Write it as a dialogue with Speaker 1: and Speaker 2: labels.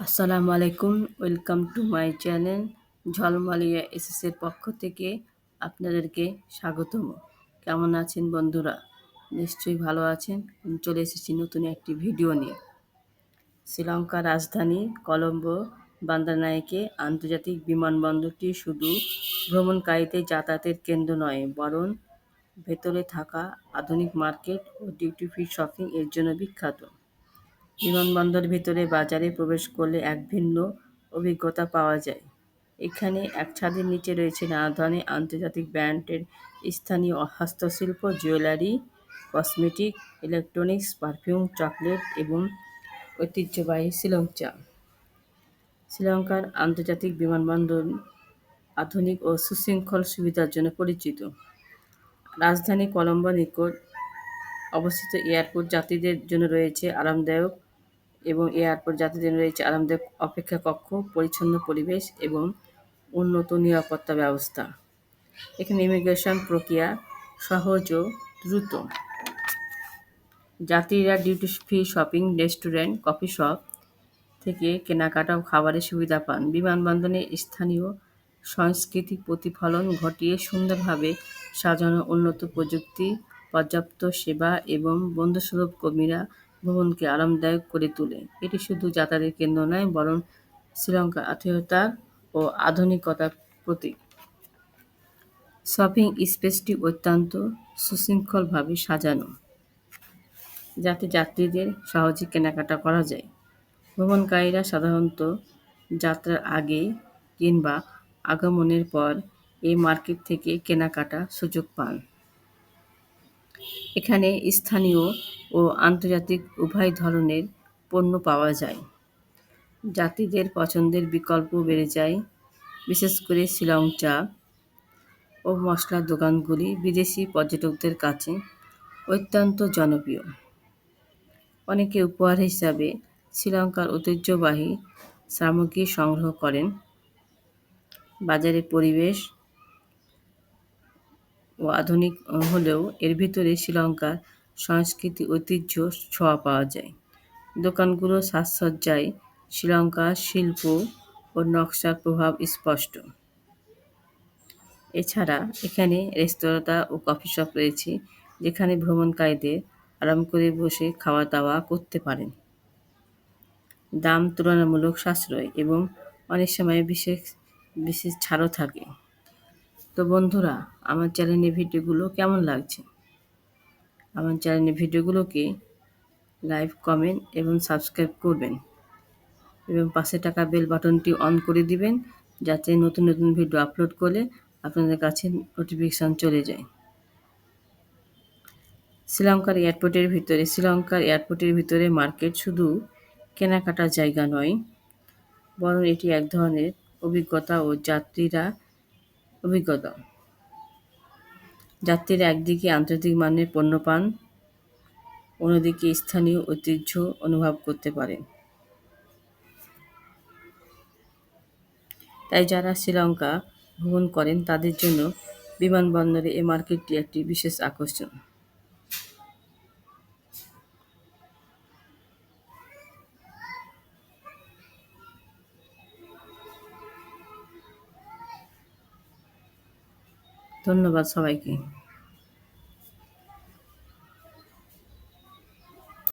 Speaker 1: আসসালামু আলাইকুম। Welcome to my channel Jhalmaliya এসএসের পক্ষ থেকে আপনাদেরকে স্বাগতম। কেমন আছেন বন্ধুরা? নিশ্চয়ই ভালো আছেন। আমি চলে এসেছি নতুন একটি ভিডিও নিয়ে। শ্রীলঙ্কার রাজধানী কলম্বো বান্দারনায়েকে আন্তর্জাতিক বিমানবন্দরটি শুধু ভ্রমণকারীদের যাতায়াতের কেন্দ্র নয়, বরং ভেতরে থাকা আধুনিক মার্কেট ও ডিউটি ফ্রি শপিং এর জন্য বিখ্যাত। বিমানবন্দরের ভেতরে বাজারে প্রবেশ করলে এক ভিন্ন অভিজ্ঞতা পাওয়া যায়। এখানে এক ছাদের নিচে রয়েছে নানা ধরনের আন্তর্জাতিক ব্র্যান্ডের স্থানীয় হস্তশিল্প, jewellery, cosmetic, electronics, perfume, chocolate এবং ঐতিহ্যবাহী শ্রীলং চা। শ্রীলঙ্কার আন্তর্জাতিক বিমানবন্দর আধুনিক ও সুশৃঙ্খল সুবিধার জন্য পরিচিত। রাজধানী কলম্বোর নিকট অবস্থিত এয়ারপোর্ট যাত্রীদের জন্য রয়েছে আরামদায়ক অপেক্ষা কক্ষ, পরিচ্ছন্ন পরিবেশ এবং উন্নত নিরাপত্তা ব্যবস্থা। এখানে ইমিগ্রেশন প্রক্রিয়া সহজ ও দ্রুত। যাত্রীরা duty free shopping, restaurant, coffee shop থেকে কেনাকাটা ও খাবারের সুবিধা পান। বিমানবন্দরে স্থানীয় সংস্কৃতির প্রতিফলন ঘটিয়ে সুন্দরভাবে সাজানো উন্নত প্রযুক্তি, পর্যাপ্ত সেবা এবং বন্ধুসুলভ কর্মীরা ভ্রমণকে আরামদায়ক করে তোলে। এটি শুধু যাতায়াতের কেন্দ্র নয়, বরং শ্রীলঙ্কার আতিথেয়তা ও আধুনিকতার প্রতীক। শপিং স্পেসটি অত্যন্ত সুশৃঙ্খলভাবে সাজানো, যাতে যাত্রীদের সহজে কেনাকাটা করা যায়। ভ্রমণকারীরা সাধারণত যাত্রার আগে কিংবা আগমনের পর এই মার্কেট থেকে কেনাকাটার সুযোগ পান। এখানে স্থানীয় ও আন্তর্জাতিক উভয় ধরনের পণ্য পাওয়া যায়। যাত্রীদের পছন্দের বিকল্প বেড়ে যায়, বিশেষ করে শ্রীলং চা ও মসলার দোকানগুলি বিদেশি পর্যটকদের কাছে অত্যন্ত জনপ্রিয়। অনেকে উপহার হিসাবে শ্রীলঙ্কার ঐতিহ্যবাহী সামগ্রী সংগ্রহ করেন। বাজারের পরিবেশ ও আধুনিক হলেও এর ভিতরে শ্রীলঙ্কার সংস্কৃতি ঐতিহ্য ছোঁয়া পাওয়া যায়। দোকানগুলোর সাজসজ্জায় শ্রীলঙ্কার শিল্প ও নকশার প্রভাব স্পষ্ট। এছাড়া এখানে রেস্তোরাঁ ও কফি শপ রয়েছে, যেখানে ভ্রমণকারীদের আরাম করে বসে খাওয়া-দাওয়া করতে পারেন। দাম তুলনামূলক সাশ্রয়ী এবং অনেক সময় বিশেষ বিশেষ ছাড়ও থাকে। তো বন্ধুরা, আমার চ্যানেলের ভিডিওগুলো কেমন লাগছে? আমার চ্যানেলের ভিডিওগুলোকে লাইক, কমেন্ট এবং সাবস্ক্রাইব করবেন এবং পাশে থাকা বেল বাটনটি অন করে দিবেন, যাতে নতুন নতুন ভিডিও আপলোড করলে আপনাদের কাছে নোটিফিকেশন চলে যায়। শ্রীলঙ্কার এয়ারপোর্টের ভিতরে মার্কেট শুধু কেনাকাটার জায়গা নয়, বরং এটি এক ধরনের অভিজ্ঞতা। যাত্রীরা একদিকে আন্তর্জাতিক মানের পণ্য পান, অন্যদিকে স্থানীয় ঐতিহ্য অনুভব করতে পারেন। তাই যারা শ্রীলঙ্কা ভ্রমণ করেন তাদের জন্য বিমানবন্দরে এই মার্কেটটি একটি বিশেষ আকর্ষণ। ধন্যবাদ সবাইকে।